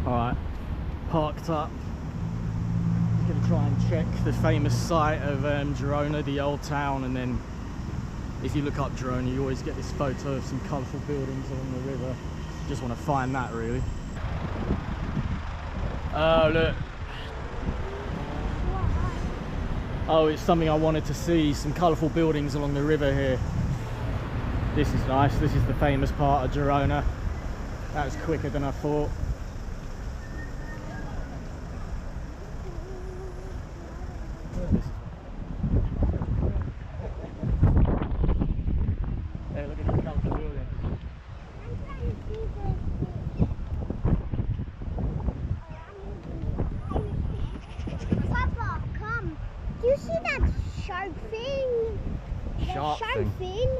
Alright, parked up. Just gonna try and check the famous site of Girona, the old town, and then if you look up Girona you always get this photo of some colourful buildings along the river. Just want to find that really. Oh look. Oh, it's something I wanted to see, some colourful buildings along the river here. This is nice, this is the famous part of Girona. That was quicker than I thought. Hey, look at these colourful buildings. Papa, come. Do you see that shark thing? Shark thing?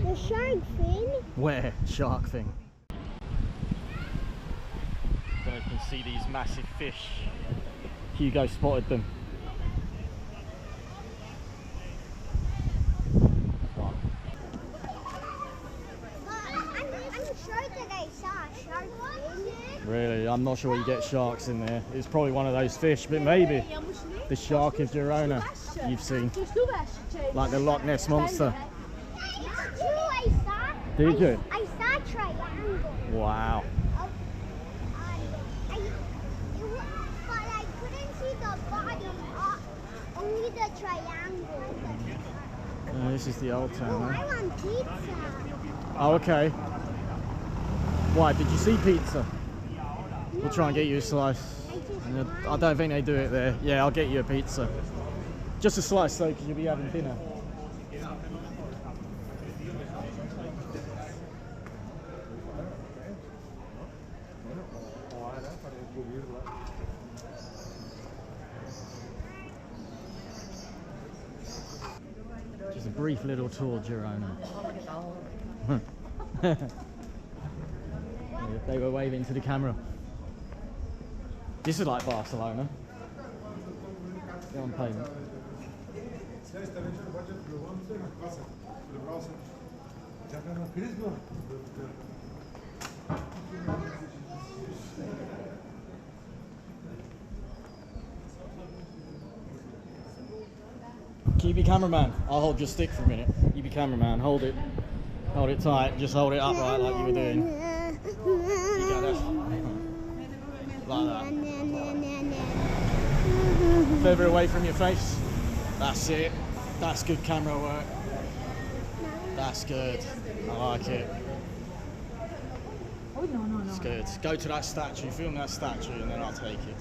The shark thing? Where? Shark thing. I don't know if you can see these massive fish. Hugo spotted them. I'm sure that I saw a shark thing. Really? I'm not sure what you get sharks in there. It's probably one of those fish, but maybe the shark of Girona you've seen. Like the Loch Ness Monster. It's true, I saw. Did you? I saw a triangle. Wow. But I couldn't see the body, only the triangle. This is the old Oh, town. I Huh? want pizza. Oh, okay. Why? Did you see pizza? We'll try and get you a slice. I don't think they do it there. Yeah, I'll get you a pizza. Just a slice though, because you'll be having dinner. Just a brief little tour, Girona. They were waving to the camera. This is like Barcelona. They're on payment. Can you be cameraman? I'll hold your stick for a minute. You be cameraman, hold it. Hold it tight, just hold it upright like you were doing. You got that. Like that. Further away from your face. That's it. That's good camera work. That's good. I like it. It's good. Go to that statue, film that statue, and then I'll take it.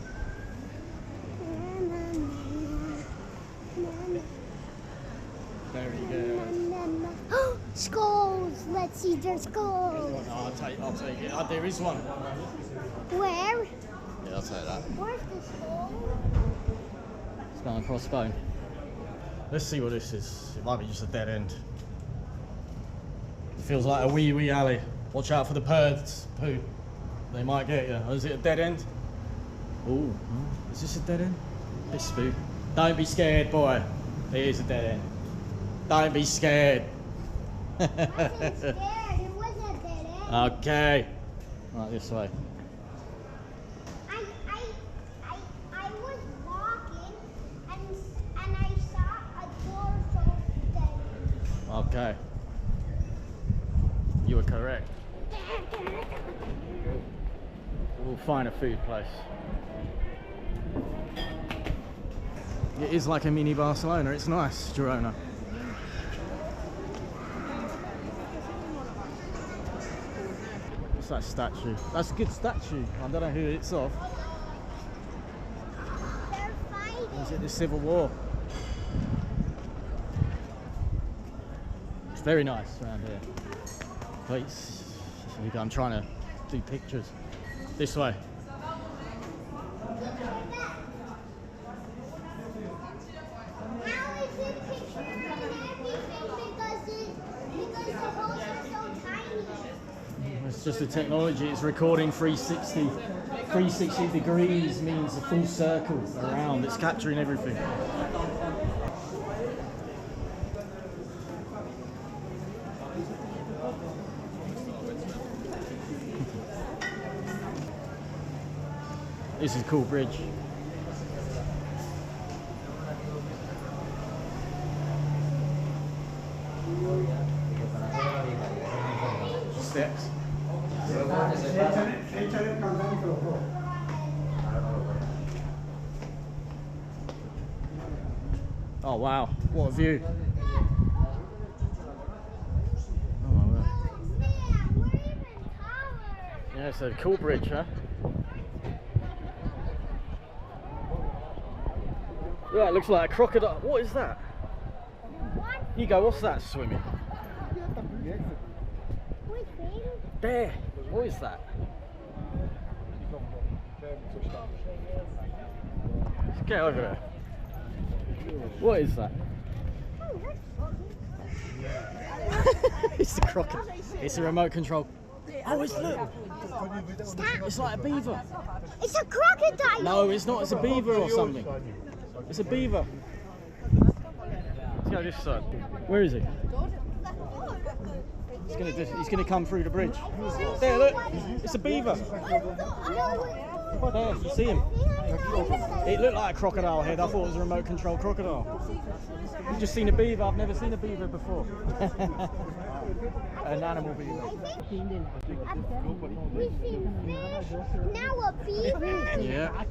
Very good. Skulls! Let's see their skulls. No, I'll take it. Oh, there is one. Where? Yeah, I'll take that. Where's the skull? Skull and crossbone. Let's see what this is. It might be just a dead end. It feels like a wee alley. Watch out for the birds. Poo. They might get you. Oh, is it a dead end? Ooh. Is this a dead end? This spook. Don't be scared, boy. It is a dead end. Don't be scared. I wasn't scared. It wasn't a dead end. Okay. Right, this way. I was walking and I saw a door so dead. Okay. You were correct. We'll find a food place. It is like a mini Barcelona. It's nice, Girona. What's that statue? That's a good statue. I don't know who it's of. They're fighting. Is it the Civil War? It's very nice around here. Please. I'm trying to do pictures. This way. How is it picture and everything because the holes are so tiny? It's just the technology. It's recording 360. 360 degrees means a full circle around. It's capturing everything. This is a cool bridge. Steps. Oh wow, what a view. Oh my word. Yeah, it's a cool bridge, huh? Yeah, it looks like a crocodile. What is that? Hugo, what's that swimming? There. What is that? Let's get over there. What is that? It's the crocodile. It's a remote control. Oh, it's look. It's like a beaver. It's a crocodile. No, it's not. It's a beaver or something. It's a beaver. Let's go this side. Where is he? He's gonna come through the bridge. There, look. It's a beaver. There, you see him? It looked like a crocodile head. I thought it was a remote control crocodile. I've just seen a beaver. I've never seen a beaver before. An animal beaver. We see fish, now a beaver. Yeah.